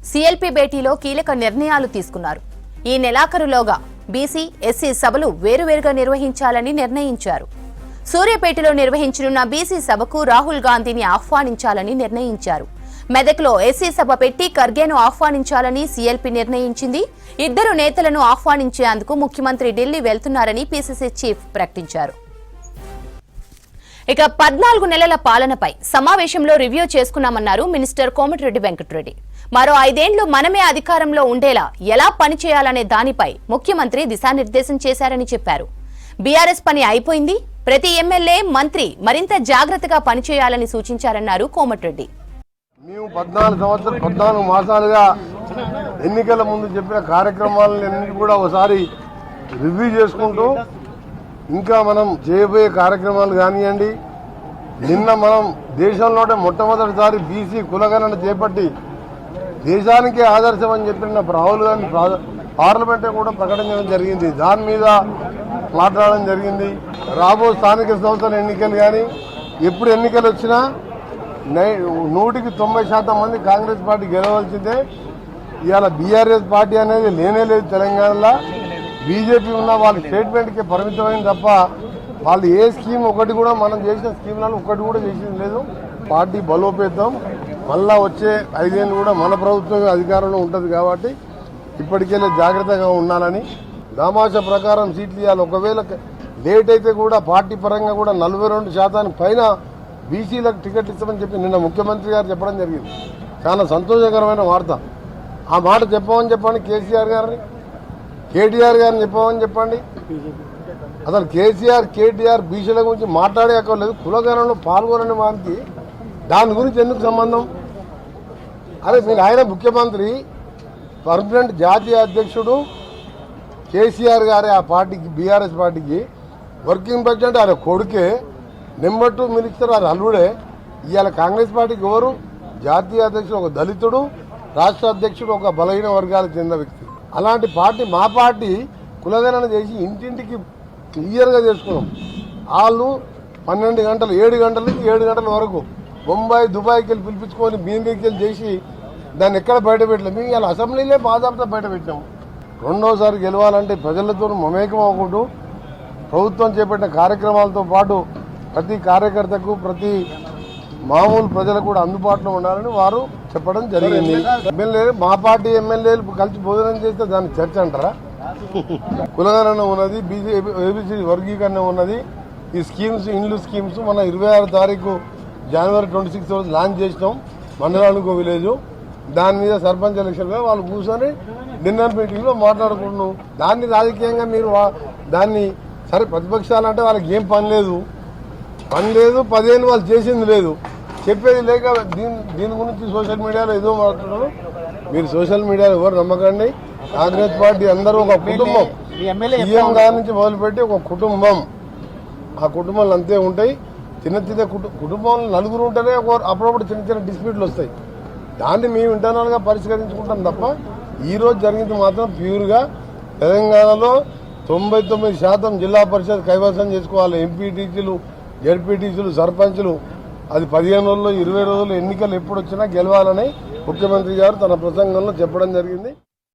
CLP భేటీలో కీలక నిర్ణయాలు తీసుకున్నారు. ఈ నెలాఖరులోగా బీసీ, ఎస్సీ సభలు వేరువేరుగా నిర్వహించాలని నిర్ణయించారు. సూర్యాపేటలో నిర్వహించనున్న బీసీ సభకు రాహుల్ గాంధీని ఆహ్వానించాలని నిర్ణయించారు. మెదక్లో ఎస్సీ సభ పెట్టి ఖర్గేను ఆహ్వానించాలని సీఎల్పీ నిర్ణయించింది. ఇద్దరు నేతలను ఆహ్వానించేందుకు ముఖ్యమంత్రి ఢిల్లీ వెళ్తున్నారని పీసీసీ చీఫ్ ప్రకటించారు. ఇక 14 నెలల పాలనపై సమావేశంలో రివ్యూ చేసుకున్నామన్నారు మినిస్టర్ కోమటిరెడ్డి వెంకటరెడ్డి. మరో 5 ఏళ్లు మనమే అధికారంలో ఉండేలా ఎలా పనిచేయాలనే దానిపై ముఖ్యమంత్రి దిశానిర్దేశం చేశారని చెప్పారు. బీఆర్ఎస్ పని అయిపోయింది, ప్రతి ఎమ్మెల్యే, మంత్రి మరింత జాగ్రత్తగా పనిచేయాలని సూచించారన్నారు కోమటిరెడ్డి. మేము 14 మాసాలుగా ఎన్నికల ముందు చెప్పిన కార్యక్రమాలన్నీ కూడా ఒకసారి రివ్యూ చేసుకుంటూ ఇంకా మనం చేయబోయే కార్యక్రమాలు కానివ్వండి, నిన్న మనం దేశంలోనే మొట్టమొదటిసారి బీసీ కులగణన చేపట్టి దేశానికే ఆదర్శం అని చెప్పిన రాహుల్ గాంధీ పార్లమెంటే కూడా ప్రకటించడం జరిగింది. దాని మీద మాట్లాడడం జరిగింది. రాబో స్థానిక సంస్థల ఎన్నికలు కానీ ఎప్పుడు ఎన్నికలు వచ్చినా 100% మంది కాంగ్రెస్ పార్టీ గెలవాల్సిందే. ఇవాళ బీఆర్ఎస్ పార్టీ అనేది లేనే లేదు తెలంగాణలో. బీజేపీ ఉన్న వాళ్ళ స్టేట్మెంట్కే పరిమితమైంది తప్ప వాళ్ళు ఏ స్కీమ్ ఒకటి కూడా మనం చేసిన స్కీమ్లలో ఒకటి కూడా చేసింది లేదు. పార్టీ బలోపేతం మళ్ళా వచ్చే 5 ఏళ్ళు కూడా మన ప్రభుత్వం అధికారంలో ఉంటుంది కాబట్టి ఇప్పటికెళ్ళే జాగ్రత్తగా ఉండాలని, దామాష ప్రకారం సీట్లు ఇవ్వాలి. ఒకవేళ లేట్ అయితే కూడా పార్టీ పరంగా కూడా 42% పైన బీసీలకు టికెట్ ఇస్తామని చెప్పి నిన్న ముఖ్యమంత్రి గారు చెప్పడం జరిగింది. చాలా సంతోషకరమైన వార్త. ఆ మాట చెప్పమని చెప్పండి కేసీఆర్ గారిని, కేటీఆర్ గారిని చెప్పమని చెప్పండి. అసలు కేసీఆర్, కేటీఆర్ బీసీల గురించి మాట్లాడే అక్కర్లేదు. కులగణనలో పాల్గొనని వారికి దాని గురించి ఎందుకు సంబంధం? అరే మీరు ఆయన ముఖ్యమంత్రి, పర్మనెంట్ జాతీయ అధ్యక్షుడు కేసీఆర్ గారే ఆ పార్టీకి, బీఆర్ఎస్ పార్టీకి వర్కింగ్ ప్రెసిడెంట్ ఆయన కొడుకే, నెంబర్ 2 మినిస్టర్ ఆయన అల్లుడే. ఇవాళ కాంగ్రెస్ పార్టీకి ఎవరు? జాతీయ అధ్యక్షుడు ఒక దళితుడు, రాష్ట్ర అధ్యక్షుడు ఒక బలహీన వర్గాలకు చెందిన వ్యక్తి. అలాంటి పార్టీ, మా పార్టీ కులగణన చేసి ఇంటింటికి క్లియర్గా చేసుకున్నాం. వాళ్ళు 12 గంటలు, 7 గంటల నుంచి 7 గంటల వరకు బొంబాయి, దుబాయ్కి వెళ్ళి పిలిపించుకొని మీదికి వెళ్ళి చేసి దాన్ని ఎక్కడ బయట పెట్టలేదు. మేము ఇలా అసెంబ్లీలే బాధాపుతో బయట పెట్టాము. రెండోసారి గెలవాలంటే ప్రజలతో మమేకం అవ్వకూడదు. ప్రభుత్వం చేపట్టిన కార్యక్రమాలతో పాటు ప్రతి కార్యకర్తకు, ప్రతి మామూలు ప్రజలకు కూడా అందుబాటులో ఉండాలని వారు చెప్పడం జరిగింది. ఎమ్మెల్యేలు, మా పార్టీ ఎమ్మెల్యేలు కలిసి భోజనం చేస్తే దాన్ని చర్చ అంటారా? కులగణన ఉన్నది, ఏబీసీ వర్గీకరణ ఉన్నది. ఈ స్కీమ్స్, ఇండ్లు స్కీమ్స్ మన 26 తారీఖు జనవరి 26 రోజు లాంచ్ చేసినాం. మండలానికి విలేజ్. దాని మీద సర్పంచ్ ఎలక్షన్గా వాళ్ళు కూర్చొని డిన్నర్ మీటింగ్లో మాట్లాడుకుంటున్నాం. దాన్ని రాజకీయంగా మీరు దాన్ని సరే ప్రతిపక్షాలంటే వాళ్ళకి ఏం పని లేదు, 10 ఏళ్ళు వాళ్ళు చేసింది లేదు, చెప్పేది లేక దీని గురించి సోషల్ మీడియాలో ఏదో మాట్లాడుతున్నారు. మీరు సోషల్ మీడియాలో ఎవరు నమ్మకండి. కాంగ్రెస్ పార్టీ అందరూ ఒక కుటుంబం. సీఎం గారి నుంచి మొదలుపెట్టి ఒక కుటుంబం. ఆ కుటుంబాలు అంతే ఉంటాయి. చిన్న చిన్న కుటుంబంలో 4 ఉంటేనే అప్పుడప్పుడు చిన్న చిన్న డిస్ప్యూట్లు వస్తాయి. దాన్ని మేము ఇంటర్నల్గా పరిష్కరించుకుంటాం తప్ప ఈరోజు జరిగింది మాత్రం ప్యూర్గా తెలంగాణలో 99% జిల్లా పరిషత్ కైవసం చేసుకోవాలి. ఎంపీటీసీలు, జడ్పీటీసీలు, సర్పంచులు అది 15 రోజుల్లో, 20 రోజుల్లో ఎన్నికలు ఎప్పుడు వచ్చినా గెలవాలని ముఖ్యమంత్రి గారు తన ప్రసంగంలో చెప్పడం జరిగింది.